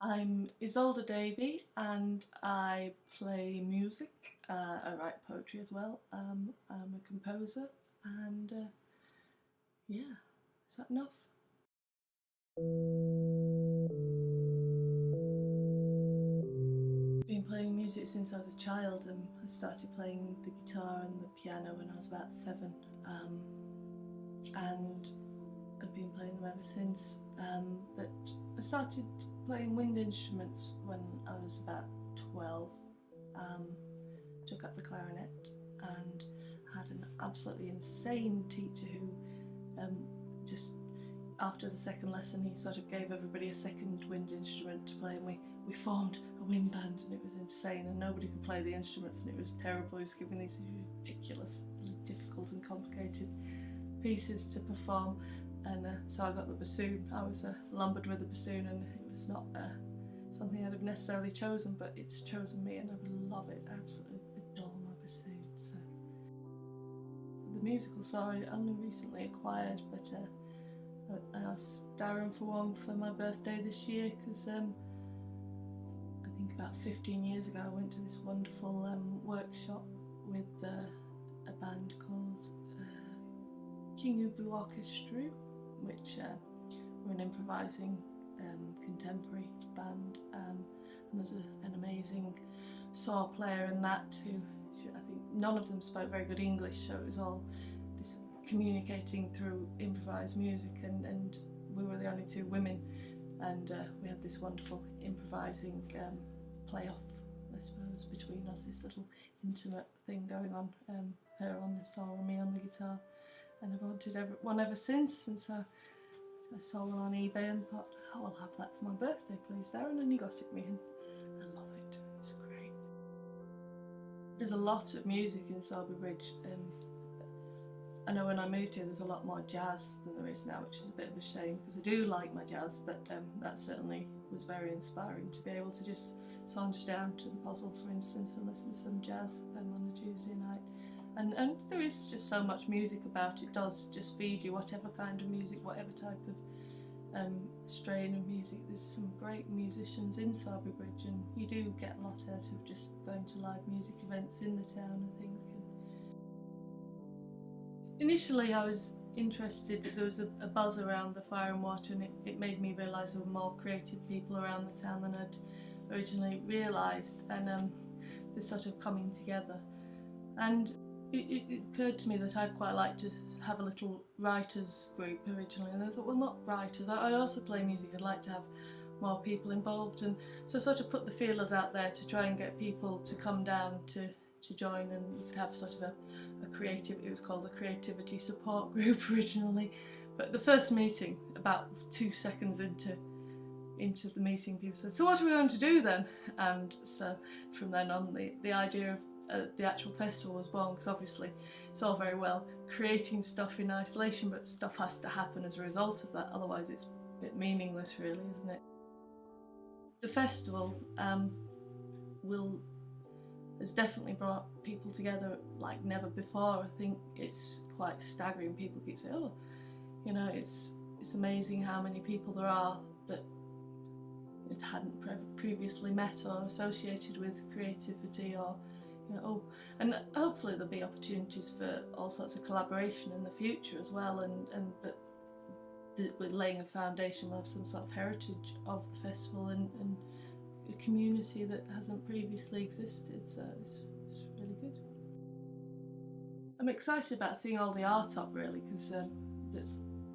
I'm Isolde and I play music. I write poetry as well. I'm a composer and yeah, is that enough? I've been playing music since I was a child and I started playing the guitar and the piano when I was about 7 and I've been playing them ever since. But I started playing wind instruments when I was about 12. Took up the clarinet and had an absolutely insane teacher who just after the second lesson he sort of gave everybody a second wind instrument to play, and we formed a wind band, and it was insane and nobody could play the instruments and it was terrible. He was giving these ridiculous, difficult and complicated pieces to perform, and so I got the bassoon. I was lumbered with the bassoon, and it was not something I'd have necessarily chosen, but it's chosen me and I love it. I absolutely adore my bassoon. So the musical sorry I only recently acquired, but I asked Darren for one for my birthday this year because I think about 15 years ago I went to this wonderful workshop with a band called King Orchestra, which were an improvising contemporary band, and there's an amazing saw player in that who I think none of them spoke very good English, so it was all this communicating through improvised music, and we were the only two women, and we had this wonderful improvising play-off, I suppose, between us, this little intimate thing going on, her on the saw and me on the guitar, and I've wanted one ever since, and so I saw one on eBay and thought, oh, I'll have that for my birthday please Darren, and he got it me and I love it, it's great. There's a lot of music in Sowerby Bridge. I know when I moved here there's a lot more jazz than there is now, which is a bit of a shame because I do like my jazz, but that certainly was very inspiring to be able to just saunter down to the Puzzle, for instance, and listen to some jazz on a Tuesday night. And there is just so much music about it, does just feed you whatever kind of music, whatever type of strain of music. There's some great musicians in Sowerby Bridge, and you do get a lot out of just going to live music events in the town, I think. Initially I was interested, there was a buzz around the Fire and Water, and it made me realise there were more creative people around the town than I'd originally realised, and they're sort of coming together. And it occurred to me that I'd quite like to have a little writers group originally, and I thought, well, not writers, I also play music, I'd like to have more people involved, and so I sort of put the feelers out there to try and get people to come down to join, and we could have sort of a creative, it was called a creativity support group originally, but the first meeting, about 2 seconds into the meeting, people said, so what are we going to do then? And so from then on the idea of the actual festival was born, because obviously it's all very well creating stuff in isolation, but stuff has to happen as a result of that, otherwise it's a bit meaningless really, isn't it? The festival has definitely brought people together like never before. I think it's quite staggering. People keep saying, oh, you know, it's amazing how many people there are that it hadn't previously met or associated with creativity, or you know, oh, and hopefully there'll be opportunities for all sorts of collaboration in the future as well, and that we're laying a foundation of some sort of heritage of the festival and a community that hasn't previously existed, so it's really good. I'm excited about seeing all the art up really, because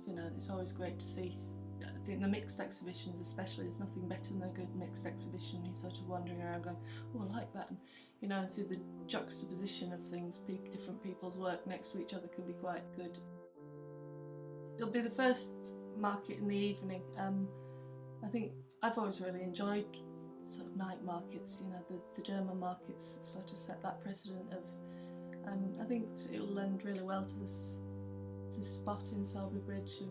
you know, it's always great to see. I think the mixed exhibitions especially, there's nothing better than a good mixed exhibition. You're sort of wandering around going, oh, I like that, and you know, and see the juxtaposition of things, different people's work next to each other can be quite good. It'll be the first market in the evening. I think I've always really enjoyed sort of night markets, you know, the German markets sort of set that precedent of, and I think it will lend really well to this spot in Sowerby Bridge of,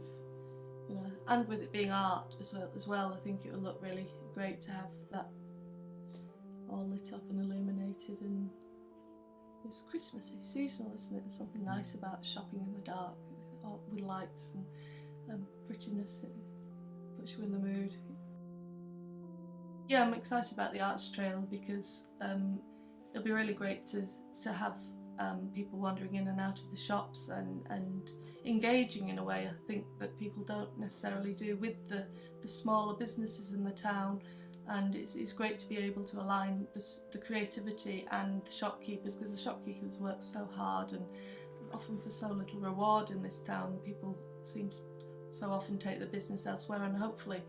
you know, and with it being art as well, I think it will look really great to have that all lit up and illuminated, and it's Christmassy, seasonal, isn't it? There's something nice about shopping in the dark with lights and prettiness, it puts you in the mood. Yeah, I'm excited about the Arts Trail because it'll be really great to have people wandering in and out of the shops and engaging in a way I think that people don't necessarily do with the smaller businesses in the town. And it's great to be able to align the creativity and the shopkeepers, because the shopkeepers work so hard and often for so little reward in this town. People seem to so often take the business elsewhere, and hopefully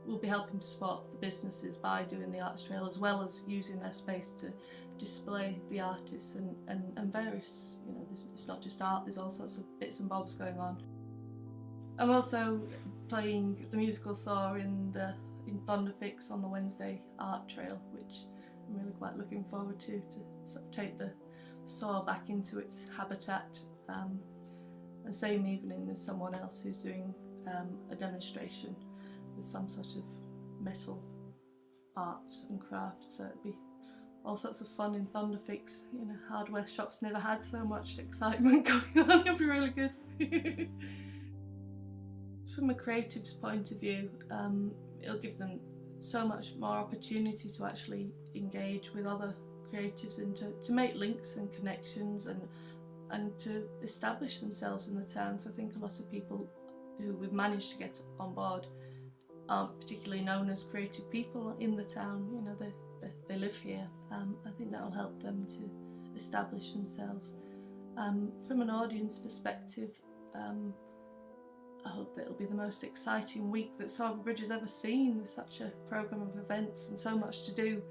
we'll be helping to support the businesses by doing the Arts Trail, as well as using their space to display the artists and various, you know, it's not just art, there's all sorts of bits and bobs going on. I'm also playing the musical saw in Thunderfix on the Wednesday Art Trail, which I'm really quite looking forward to sort of take the saw back into its habitat. The same evening there's someone else who's doing a demonstration with some sort of metal art and craft, so it'd be all sorts of fun in Thunderfix. You know, hardware shops never had so much excitement going on. It'll be really good. From a creative's point of view, it'll give them so much more opportunity to actually engage with other creatives and to make links and connections and to establish themselves in the town. So I think a lot of people who we've managed to get on board aren't particularly known as creative people in the town. You know, they live here. I think that'll help them to establish themselves. From an audience perspective, I hope that it'll be the most exciting week that Sowerby Bridge has ever seen. There's such a programme of events and so much to do